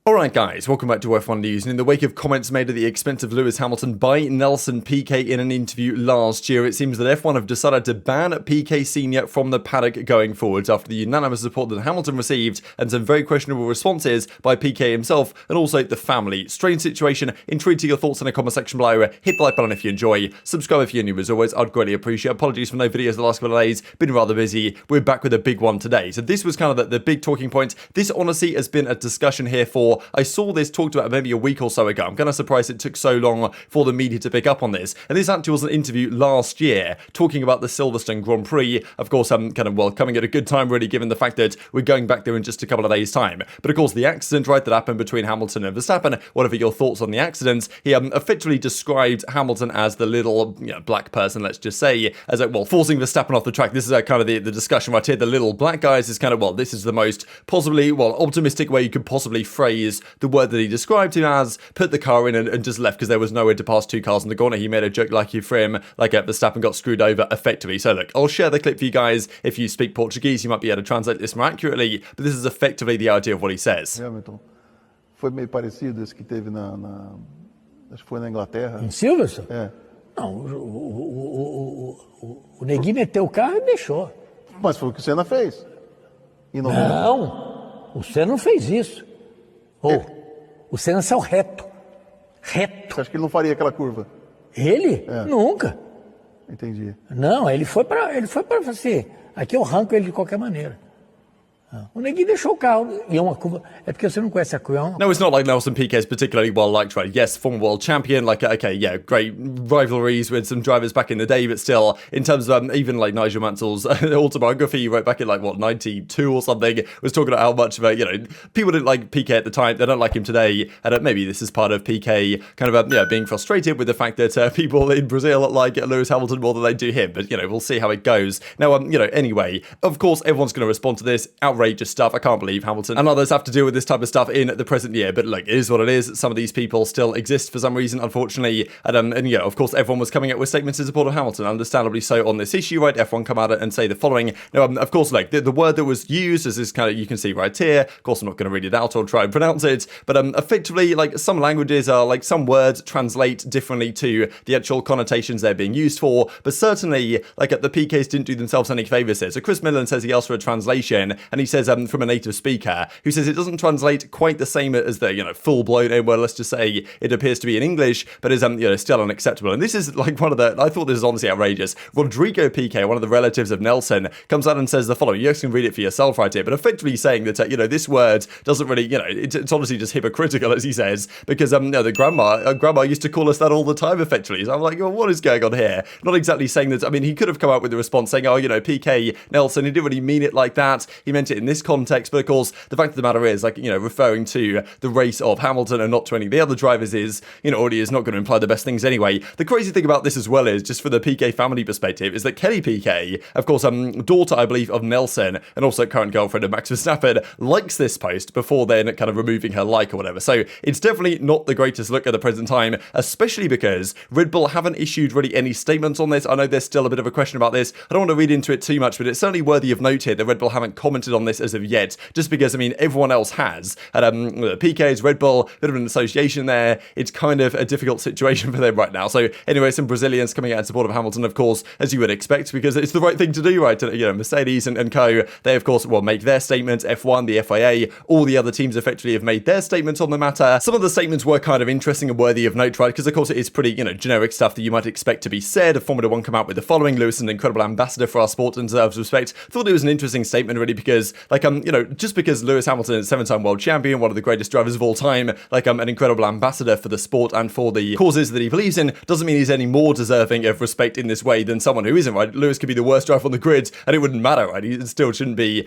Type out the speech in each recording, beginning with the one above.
Alright guys, welcome back to F1 News, and in the wake of comments made at the expense of Lewis Hamilton by Nelson Piquet in an interview last year, it seems that F1 have decided to ban Piquet Sr. from the paddock going forwards after the unanimous support that Hamilton received and some very questionable responses by Piquet himself and also the family. Strange situation, intrigued to your thoughts in the comment section below. Hit the like button if you enjoy, subscribe if you're new as always, I'd greatly appreciate it. Apologies for no videos the last couple of days, been rather busy. We're back with a big one today. So this was kind of the big talking point. This honestly has been a discussion here for, I saw this talked about maybe a week or so ago. I'm kind of surprised it took so long for the media to pick up on this. And this actually was an interview last year talking about the Silverstone Grand Prix. Of course, coming at a good time really, given the fact that we're going back there in just a couple of days' time. But of course, the accident, right, that happened between Hamilton and Verstappen, whatever your thoughts on the accident, he effectively described Hamilton as the little black person, let's just say, as forcing Verstappen off the track. This is kind of the discussion right here. The little black guys is kind of, this is the most possibly, optimistic way you could possibly phrase the word that he described him as, put the car in and just left because there was nowhere to pass two cars in the corner. He made a joke like you for him, Verstappen got screwed over effectively. So look, I'll share the clip for you guys. If you speak Portuguese, you might be able to translate this more accurately, but this is effectively the idea of what he says. Hamilton, foi meio parecido esse que teve acho que foi na Inglaterra. Em Silverstone? É. Não, o Neguinho meteu o carro e deixou. Mas foi o que o Senna fez. E não, o Senna não fez isso. O Senna saiu reto. Reto. Você acha que ele não faria aquela curva? Ele? É. Nunca. Entendi. Não, ele foi para assim, aqui eu arranco ele de qualquer maneira. O Neguinho deixou o carro, e é uma curva, é porque você não conhece a curva. No, it's not like Nelson Piquet is particularly well liked, right? Yes, former world champion, great rivalries with some drivers back in the day, but still, in terms of even like Nigel Mansell's autobiography he wrote back in 92 or something, was talking about how much of people didn't like Piquet at the time, they don't like him today, and maybe this is part of Piquet kind of being frustrated with the fact that people in Brazil like Lewis Hamilton more than they do him, but we'll see how it goes. Now, anyway, of course, everyone's going to respond to this, outrageous stuff. I can't believe Hamilton and others have to deal with this type of stuff in the present year, but look, it is what it is. Some of these people still exist for some reason, unfortunately, and of course, everyone was coming out with statements in support of Hamilton, understandably so, on this issue, right? F1 come out and say the following. Now, of course, like the word that was used as this kind of, you can see right here, of course, I'm not going to read it out or try and pronounce it, but effectively, like some languages are some words translate differently to the actual connotations they're being used for, but certainly, the PKs didn't do themselves any favors here. So Chris Millen says he asked for a translation, and he says from a native speaker who says it doesn't translate quite the same as the full-blown, well, let's just say it appears to be in English, but is still unacceptable. And this is one of the, I thought this is honestly outrageous. Rodrigo Piquet, one of the relatives of Nelson, comes out and says the following. You guys can read it for yourself right here, but effectively saying that this word doesn't really, it's honestly just hypocritical, as he says, because the grandma used to call us that all the time effectively. So I'm like, well, what is going on here? Not exactly saying that. I mean, he could have come out with a response saying, Piquet Nelson, he didn't really mean it like that, he meant it in this context. But of course, the fact of the matter is, referring to the race of Hamilton and not to any of the other drivers is, already is not going to imply the best things anyway. The crazy thing about this as well is, just for the Piquet family perspective, is that Kelly Piquet, of course, daughter, I believe, of Nelson, and also current girlfriend of Max Verstappen, likes this post before then kind of removing her like or whatever. So it's definitely not the greatest look at the present time, especially because Red Bull haven't issued really any statements on this. I know there's still a bit of a question about this. I don't want to read into it too much, but it's certainly worthy of note here that Red Bull haven't commented on this as of yet, just because, everyone else has. And PK's, Red Bull, bit of an association there. It's kind of a difficult situation for them right now. So anyway, some Brazilians coming out in support of Hamilton, of course, as you would expect, because it's the right thing to do, right? Mercedes and co, they, of course, will make their statements. F1, the FIA, all the other teams effectively have made their statements on the matter. Some of the statements were kind of interesting and worthy of note, right? Because, of course, it is pretty, generic stuff that you might expect to be said. Formula One come out with the following. Lewis, an incredible ambassador for our sport and deserves respect. Thought it was an interesting statement, really, because, just because Lewis Hamilton is 7-time world champion, one of the greatest drivers of all time, an incredible ambassador for the sport and for the causes that he believes in, doesn't mean he's any more deserving of respect in this way than someone who isn't, right? Lewis could be the worst driver on the grid, and it wouldn't matter, right? He still shouldn't be,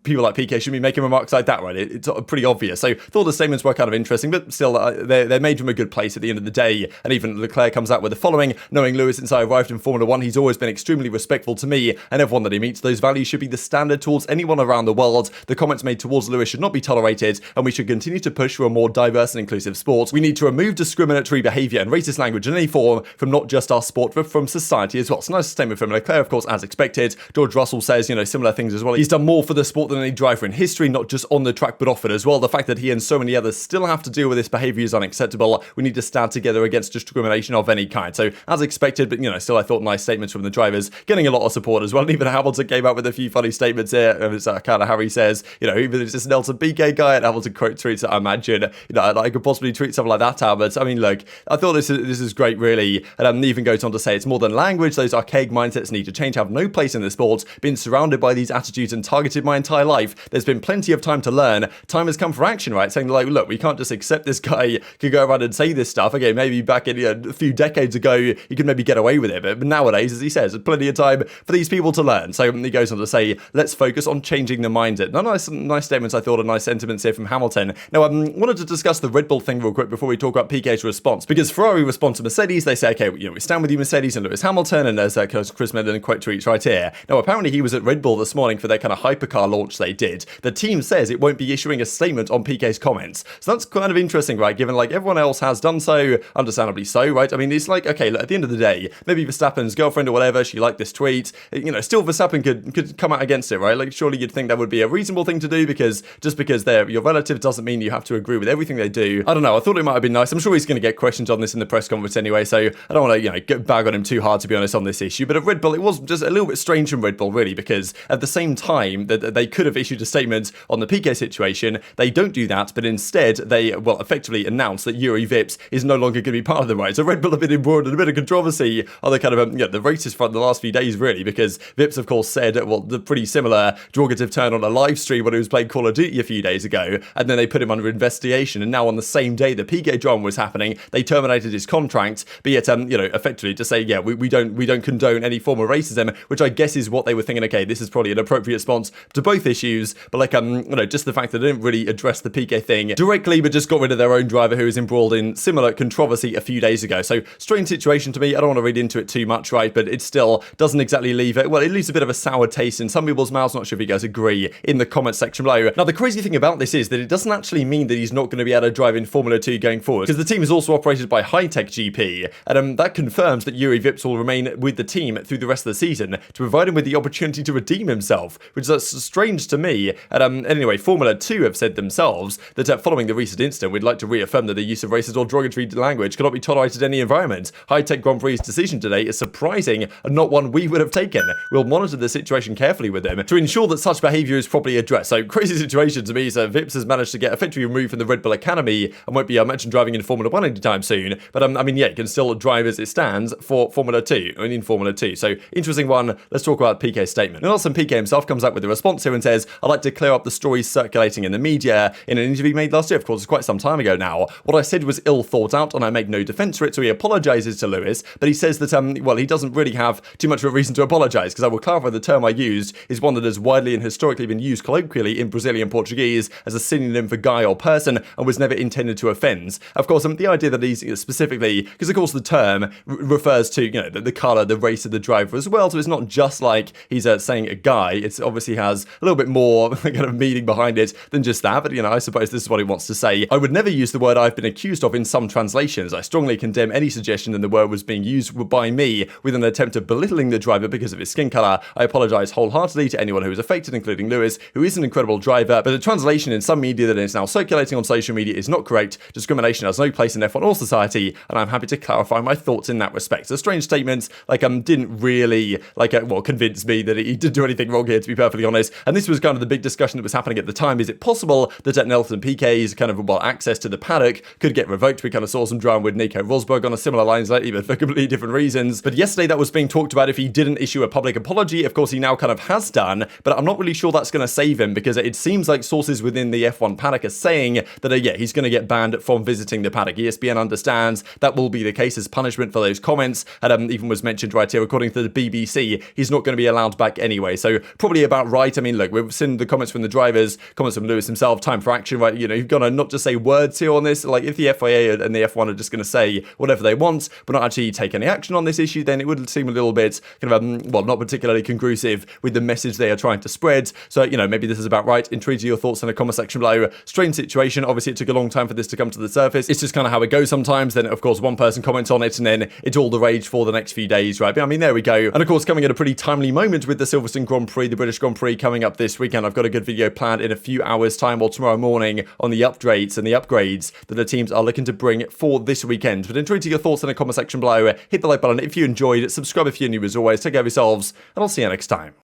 people like Piquet shouldn't be making remarks like that, right? It's pretty obvious. So thought the statements were kind of interesting, but still, they're made from a good place at the end of the day. And even Leclerc comes out with the following. Knowing Lewis since I arrived in Formula One, he's always been extremely respectful to me and everyone that he meets. Those values should be the standard towards anyone around around the world. The comments made towards Lewis should not be tolerated, and we should continue to push for a more diverse and inclusive sport. We need to remove discriminatory behaviour and racist language in any form from not just our sport, but from society as well. It's a nice statement from Leclerc, of course, as expected. George Russell says, similar things as well. He's done more for the sport than any driver in history, not just on the track, but off it as well. The fact that he and so many others still have to deal with this behaviour is unacceptable. We need to stand together against discrimination of any kind. So, as expected, but, still I thought nice statements from the drivers, getting a lot of support as well. And even Hamilton came out with a few funny statements here. It's kind of Harry says, even if it's this Nelson Piquet guy, and Hamilton quote tweets, I imagine, I could possibly tweet something like that out. But, I mean, look, I thought this is great, really. And even goes on to say it's more than language. Those archaic mindsets need to change, have no place in the sport. Been surrounded by these attitudes and targeted my entire life. There's been plenty of time to learn. Time has come for action, right? Saying like, look, we can't just accept this guy could go around and say this stuff. Okay, maybe back in a few decades ago, you could maybe get away with it. But nowadays, as he says, there's plenty of time for these people to learn. So he goes on to say, let's focus on changing the mindset. Now, nice statements, I thought, and nice sentiments here from Hamilton. Now, I wanted to discuss the Red Bull thing real quick before we talk about Piquet's response. Because Ferrari respond to Mercedes, they say, okay, we stand with you, Mercedes and Lewis Hamilton, and there's Chris Medlin quote tweets right here. Now, apparently he was at Red Bull this morning for their kind of hypercar launch they did. The team says it won't be issuing a statement on Piquet's comments. So that's kind of interesting, right? Given like everyone else has done so, understandably so, right? I mean, it's like, okay, look, at the end of the day, maybe Verstappen's girlfriend or whatever, she liked this tweet, still Verstappen could come out against it, right? Like, surely you'd think that would be a reasonable thing to do, because just because they're your relative doesn't mean you have to agree with everything they do. I don't know, I thought it might have been nice. I'm sure he's going to get questions on this in the press conference anyway, so I don't want to, get bag on him too hard, to be honest, on this issue. But at Red Bull, it was just a little bit strange from Red Bull, really, because at the same time that they could have issued a statement on the Piquet situation, they don't do that, but instead they, effectively announce that Yuri Vips is no longer going to be part of the ride. So Red Bull have been embroiled in a bit of controversy on the kind of, the racist front the last few days, really, because Vips, of course, said, the pretty similar derogative turn on a live stream when he was playing Call of Duty a few days ago, and then they put him under investigation, and now on the same day the Piquet drama was happening, they terminated his contract, be it, effectively to say, yeah, we don't condone any form of racism, which I guess is what they were thinking, okay, this is probably an appropriate response to both issues, but like, just the fact that they didn't really address the Piquet thing directly, but just got rid of their own driver who was embroiled in similar controversy a few days ago. So, strange situation to me. I don't want to read into it too much, right, but it still doesn't exactly leave it, it leaves a bit of a sour taste in some people's mouths. Not sure if you guys agree in the comment section below. Now, the crazy thing about this is that it doesn't actually mean that he's not going to be able to drive in Formula 2 going forward, because the team is also operated by High Tech GP, and that confirms that Yuri Vips will remain with the team through the rest of the season to provide him with the opportunity to redeem himself, which is strange to me. And anyway, Formula 2 have said themselves that following the recent incident, we'd like to reaffirm that the use of racist or derogatory language cannot be tolerated in any environment. High Tech Grand Prix's decision today is surprising and not one we would have taken. We'll monitor the situation carefully with them to ensure that such behaviour is properly addressed. So, crazy situation to me. So, Vips has managed to get effectively removed from the Red Bull Academy and won't be mentioned driving in Formula 1 anytime soon. But, he can still drive as it stands for Formula 2, in Formula 2. So, interesting one. Let's talk about Piquet's statement. And also, Piquet himself comes out with a response here and says, I'd like to clear up the stories circulating in the media. In an interview made last year, of course, it's quite some time ago now, what I said was ill thought out, and I make no defence for it, so he apologises to Lewis, but he says that, he doesn't really have too much of a reason to apologise, because I will clarify the term I used is one that has widely and historically been used colloquially in Brazilian Portuguese as a synonym for guy or person, and was never intended to offend. Of course, the idea that he's specifically, because of course the term refers to, the colour, the race of the driver as well, so it's not just like he's saying a guy, it obviously has a little bit more kind of meaning behind it than just that, but I suppose this is what he wants to say. I would never use the word I've been accused of in some translations. I strongly condemn any suggestion that the word was being used by me with an attempt of belittling the driver because of his skin colour. I apologise wholeheartedly to anyone who was affected, including Lewis, who is an incredible driver, but the translation in some media that is now circulating on social media is not correct. Discrimination has no place in F1 or society, and I'm happy to clarify my thoughts in that respect. So strange statements, didn't really, convince me that he didn't do anything wrong here, to be perfectly honest. And this was kind of the big discussion that was happening at the time. Is it possible that at Nelson Piquet's kind of, access to the paddock could get revoked? We kind of saw some drama with Nico Rosberg on a similar lines lately, but for completely different reasons. But yesterday that was being talked about if he didn't issue a public apology. Of course, he now kind of has done, but I'm not really sure that's going to save him, because it seems like sources within the F1 paddock are saying that, he's going to get banned from visiting the paddock. ESPN understands that will be the case as punishment for those comments, and even was mentioned right here, according to the BBC, he's not going to be allowed back anyway. So probably about right. Look, we've seen the comments from the drivers, comments from Lewis himself, time for action, right? You've got to not just say words here on this. Like, if the FIA and the F1 are just going to say whatever they want, but not actually take any action on this issue, then it would seem a little bit kind of, not particularly conclusive with the message they are trying to spread. So, you know, maybe this is about right. Intrigued to your thoughts in the comment section below. Strange situation. Obviously, it took a long time for this to come to the surface. It's just kind of how it goes sometimes. Then, of course, one person comments on it, and then it's all the rage for the next few days, right? But I mean, there we go. And of course, coming at a pretty timely moment with the Silverstone Grand Prix, the British Grand Prix coming up this weekend. I've got a good video planned in a few hours' time or tomorrow morning on the updates and the upgrades that the teams are looking to bring for this weekend. But intrigued to your thoughts in the comment section below. Hit the like button if you enjoyed. Subscribe if you're new as always. Take care of yourselves, and I'll see you next time.